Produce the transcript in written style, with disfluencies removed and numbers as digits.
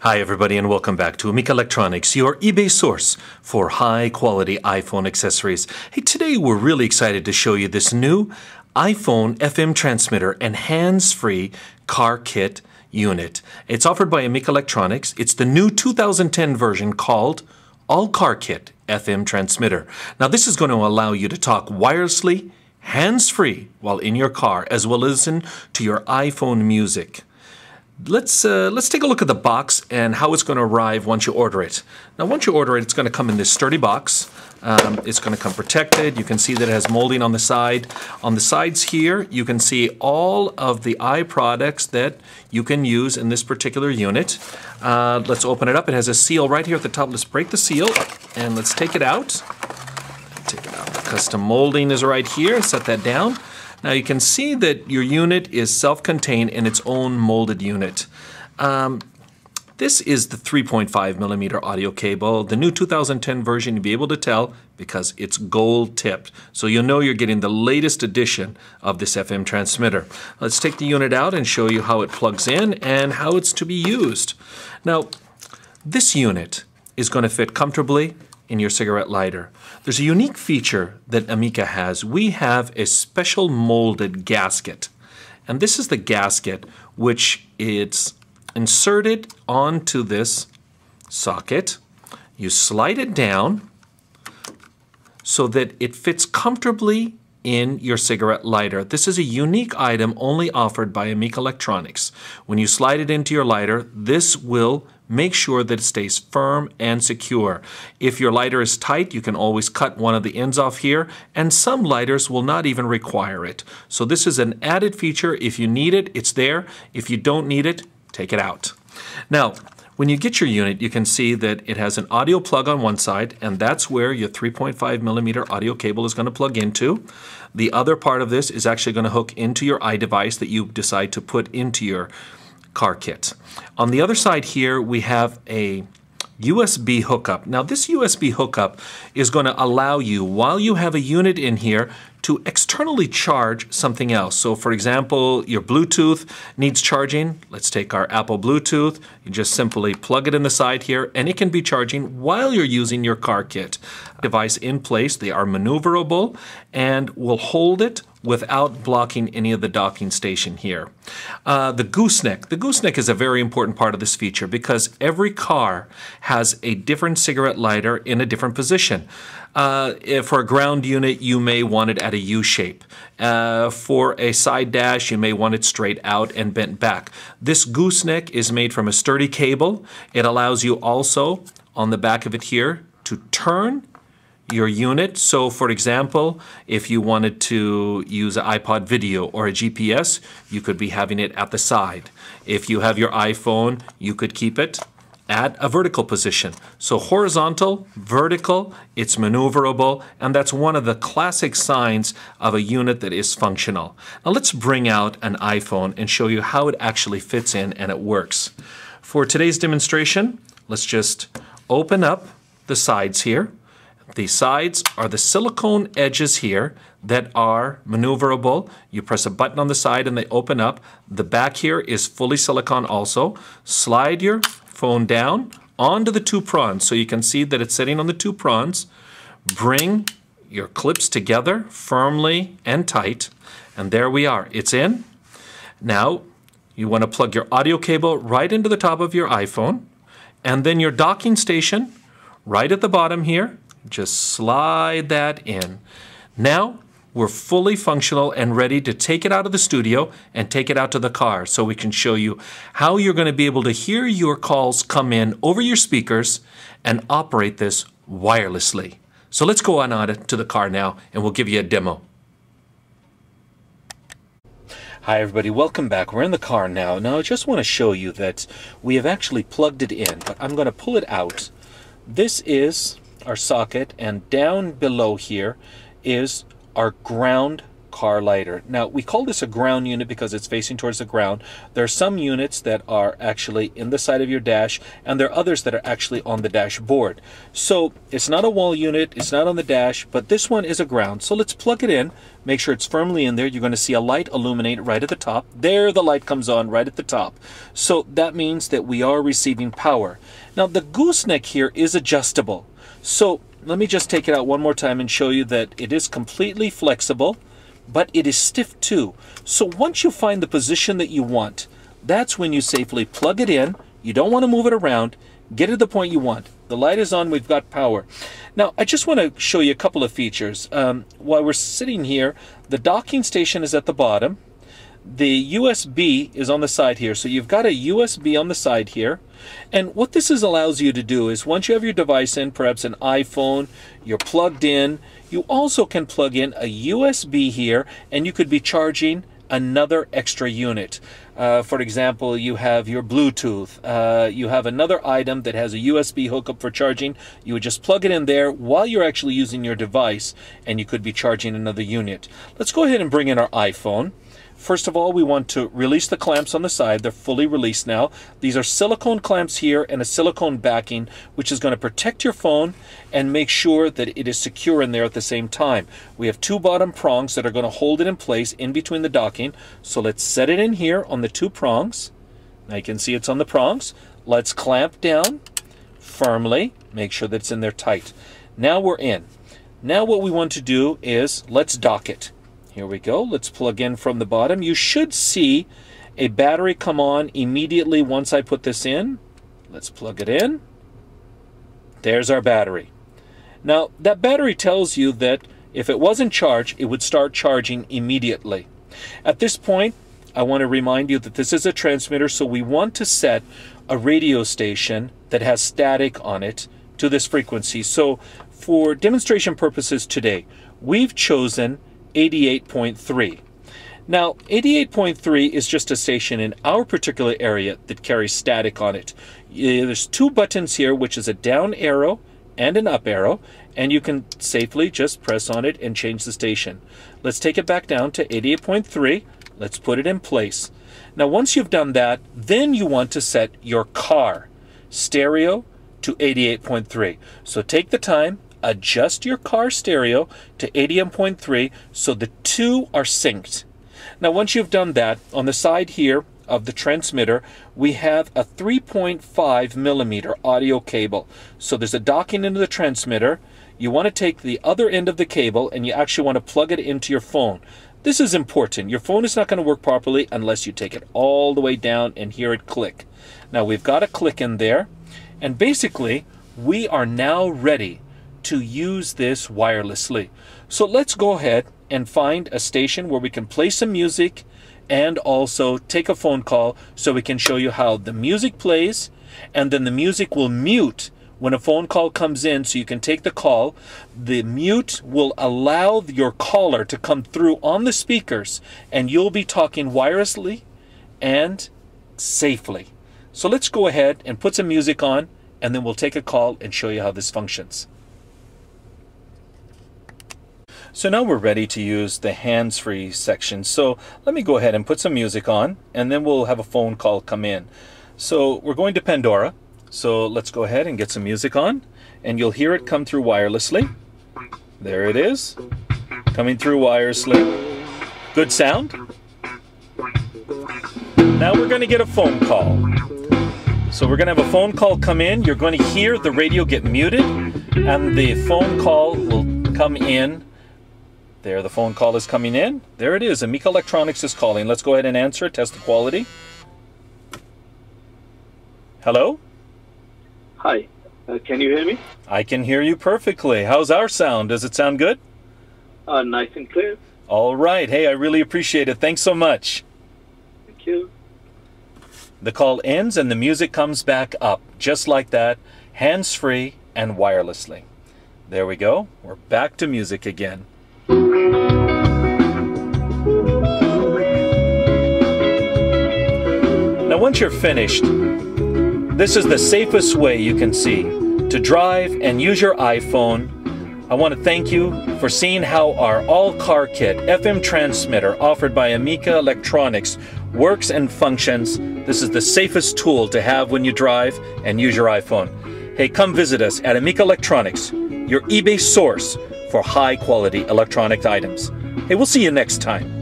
Hi everybody and welcome back to Amica Electronics, your eBay source for high-quality iPhone accessories. Hey, today we're really excited to show you this new iPhone FM transmitter and hands-free car kit unit. It's offered by Amica Electronics. It's the new 2010 version called All Car Kit FM transmitter. Now this is going to allow you to talk wirelessly, hands-free while in your car, as well as listen to your iPhone music. Let's take a look at the box and how it's going to arrive once you order it. Now, once you order it, it's going to come in this sturdy box. It's going to come protected. You can see that it has molding on the side. On the sides here, you can see all of the products that you can use in this particular unit. Let's open it up. It has a seal right here at the top. Let's break the seal and let's take it out. Take it out. The custom molding is right here. Set that down. Now you can see that your unit is self-contained in its own molded unit. This is the 3.5 millimeter audio cable. The new 2010 version, you'll be able to tell because it's gold tipped. So you'll know you're getting the latest edition of this FM transmitter. Let's take the unit out and show you how it plugs in and how it's to be used. Now, this unit is going to fit comfortably in your cigarette lighter. There's a unique feature that Amica has. We have a special molded gasket. And this is the gasket which it's inserted onto this socket. You slide it down so that it fits comfortably in your cigarette lighter. This is a unique item only offered by Amica Electronics. When you slide it into your lighter, this will make sure that it stays firm and secure. If your lighter is tight, you can always cut one of the ends off here, and some lighters will not even require it. So this is an added feature. If you need it, it's there. If you don't need it, take it out. Now, when you get your unit, you can see that it has an audio plug on one side, and that's where your 3.5 millimeter audio cable is going to plug into. The other part of this is actually going to hook into your iDevice that you decide to put into your car kit. On the other side here, we have a USB hookup. Now this USB hookup is going to allow you, while you have a unit in here, to externally charge something else. So for example, your Bluetooth needs charging. Let's take our Apple Bluetooth. You just simply plug it in the side here and it can be charging while you're using your car kit. Device in place, they are maneuverable and will hold it without blocking any of the docking station here. The gooseneck. The gooseneck is a very important part of this feature because every car has a different cigarette lighter in a different position. For a ground unit, you may want it at a U shape. For a side dash, you may want it straight out and bent back. This gooseneck is made from a sturdy cable. It allows you also, on the back of it here, to turn your unit. So for example, if you wanted to use an iPod video or a GPS, you could be having it at the side. If you have your iPhone, you could keep it at a vertical position. So horizontal, vertical, it's maneuverable, and that's one of the classic signs of a unit that is functional. Now let's bring out an iPhone and show you how it actually fits in and it works. For today's demonstration, let's just open up the sides here. The sides are the silicone edges here that are maneuverable. You press a button on the side and they open up. The back here is fully silicone also. Slide your phone down onto the two prongs so you can see that it's sitting on the two prongs. Bring your clips together firmly and tight, and there we are. It's in. Now you want to plug your audio cable right into the top of your iPhone, and then your docking station right at the bottom here. Just slide that in. Now we're fully functional and ready to take it out of the studio and take it out to the car so we can show you how you're going to be able to hear your calls come in over your speakers and operate this wirelessly. So let's go on out to the car now and we'll give you a demo. Hi everybody, welcome back. We're in the car now. Now I just want to show you that we have actually plugged it in, but I'm going to pull it out. This is our socket, and down below here is our ground car lighter. Now, we call this a ground unit because it's facing towards the ground. There are some units that are actually in the side of your dash, and there are others that are actually on the dashboard. So it's not a wall unit, it's not on the dash, but this one is a ground. So let's plug it in, make sure it's firmly in there. You're going to see a light illuminate right at the top. There, the light comes on right at the top. So that means that we are receiving power. Now, the gooseneck here is adjustable. So let me just take it out one more time and show you that it is completely flexible, but it is stiff too. So once you find the position that you want, that's when you safely plug it in. You don't want to move it around. Get to the point you want. The light is on, we've got power. Now, I just want to show you a couple of features. While we're sitting here, the docking station is at the bottom. The USB is on the side here. So you've got a USB on the side here. And what this allows you to do is once you have your device in, perhaps an iPhone, you're plugged in, you also can plug in a USB here, and you could be charging another extra unit. For example, you have your Bluetooth, you have another item that has a USB hookup for charging. You would just plug it in there while you're actually using your device, and you could be charging another unit. Let's go ahead and bring in our iPhone. First of all, we want to release the clamps on the side. They're fully released now. These are silicone clamps here and a silicone backing, which is going to protect your phone and make sure that it is secure in there at the same time. We have two bottom prongs that are going to hold it in place in between the docking. So let's set it in here on the two prongs. Now you can see it's on the prongs. Let's clamp down firmly. Make sure that it's in there tight. Now we're in. Now what we want to do is let's dock it. Here we go. Let's plug in from the bottom. You should see a battery come on immediately once I put this in. Let's plug it in. There's our battery. Now, that battery tells you that if it wasn't charged, it would start charging immediately. At this point, I want to remind you that this is a transmitter, so we want to set a radio station that has static on it to this frequency. So for demonstration purposes today, we've chosen 88.3. Now, 88.3 is just a station in our particular area that carries static on it. There's two buttons here, which is a down arrow and an up arrow, and you can safely just press on it and change the station. Let's take it back down to 88.3. Let's put it in place. Now, once you've done that, then you want to set your car stereo to 88.3. So take the time, adjust your car stereo to 88.3 so the two are synced. Now once you've done that, on the side here of the transmitter, we have a 3.5 millimeter audio cable. So there's a docking into the transmitter. You want to take the other end of the cable and you actually want to plug it into your phone. This is important. Your phone is not going to work properly unless you take it all the way down and hear it click. Now we've got a click in there, and basically we are now ready to use this wirelessly. So let's go ahead and find a station where we can play some music and also take a phone call so we can show you how the music plays, and then the music will mute when a phone call comes in so you can take the call. The mute will allow your caller to come through on the speakers, and you'll be talking wirelessly and safely. So let's go ahead and put some music on, and then we'll take a call and show you how this functions. So now we're ready to use the hands-free section. So let me go ahead and put some music on, and then we'll have a phone call come in. So we're going to Pandora. So let's go ahead and get some music on, and you'll hear it come through wirelessly. There it is, coming through wirelessly. Good sound. Now we're going to get a phone call. So we're going to have a phone call come in. You're going to hear the radio get muted, and the phone call will come in. There, the phone call is coming in. There it is. Amica Electronics is calling. Let's go ahead and answer it, test the quality. Hello? Hi. Can you hear me? I can hear you perfectly. How's our sound? Does it sound good? Nice and clear. All right. Hey, I really appreciate it. Thanks so much. Thank you. The call ends and the music comes back up, just like that, hands-free and wirelessly. There we go. We're back to music again. Now once you're finished, this is the safest way you can see to drive and use your iPhone I want to thank you for seeing how our all-car kit FM transmitter offered by Amica Electronics works and functions. This is the safest tool to have when you drive and use your iPhone. Hey, come visit us at Amica Electronics, your eBay source for high-quality electronic items. Hey, we'll see you next time.